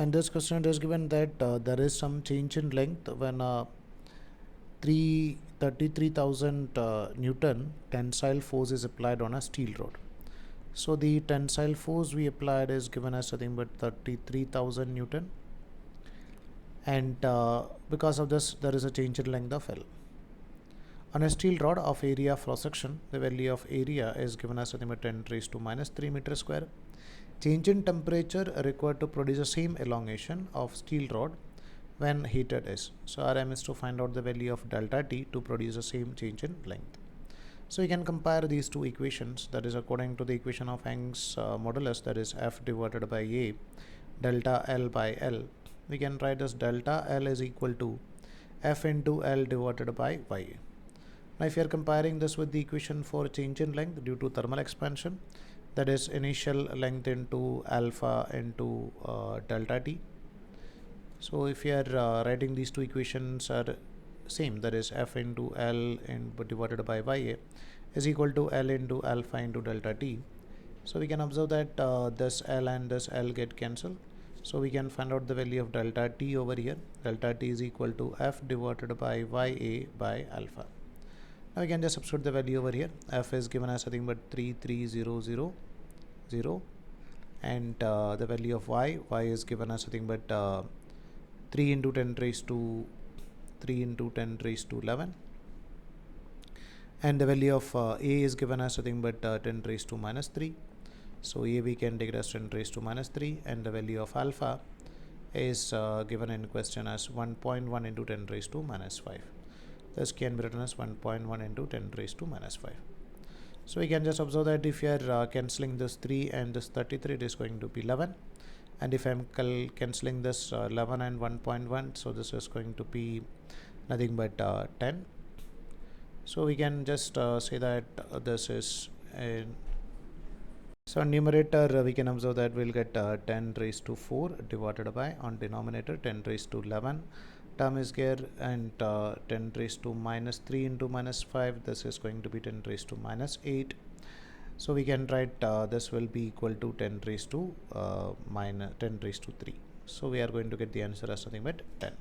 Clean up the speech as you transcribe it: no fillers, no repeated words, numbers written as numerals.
And this question it is given that there is some change in length when 33,000 Newton tensile force is applied on a steel rod. So the tensile force we applied is given as nothing but 33,000 Newton, and because of this there is a change in length of L. On a steel rod of area of cross section, the value of area is given as nothing but 10 raised to minus 3 meter square. Change in temperature required to produce the same elongation of steel rod when heated is. So our aim is to find out the value of delta T to produce the same change in length. So we can compare these two equations, that is according to the equation of Young's modulus, that is F divided by A delta L by L. We can write as delta L is equal to F into L divided by YA. Now if you are comparing this with the equation for change in length due to thermal expansion, that is initial length into alpha into delta T. So if you are writing these two equations are same, that is F into L divided by YA is equal to L into alpha into delta T. So we can observe that this L and this L get cancelled. So we can find out the value of delta T over here. Delta T is equal to F divided by YA by alpha. Now we can just substitute the value over here. F is given as nothing but 33000, and the value of y is given as nothing but 3 into 10 raised to 11, and the value of A is given as nothing but 10 raised to minus 3. So A we can take it as 10 raised to minus 3, and the value of alpha is given in question as 1.1 into 10 raised to minus 5. This can be written as 1.1 into 10 raised to minus 5. So we can just observe that if you are cancelling this 3 and this 33, it is going to be 11. And if I am cancelling this 11 and 1.1, so this is going to be nothing but 10. So we can just say that this is so on numerator we can observe that we'll get 10 raised to 4 divided by, on denominator 10 raised to 11 term is here, and 10 raised to minus 3 into minus 5, this is going to be 10 raised to minus 8. So we can write this will be equal to 10 raised to minus 10 raised to 3. So we are going to get the answer as nothing but 10.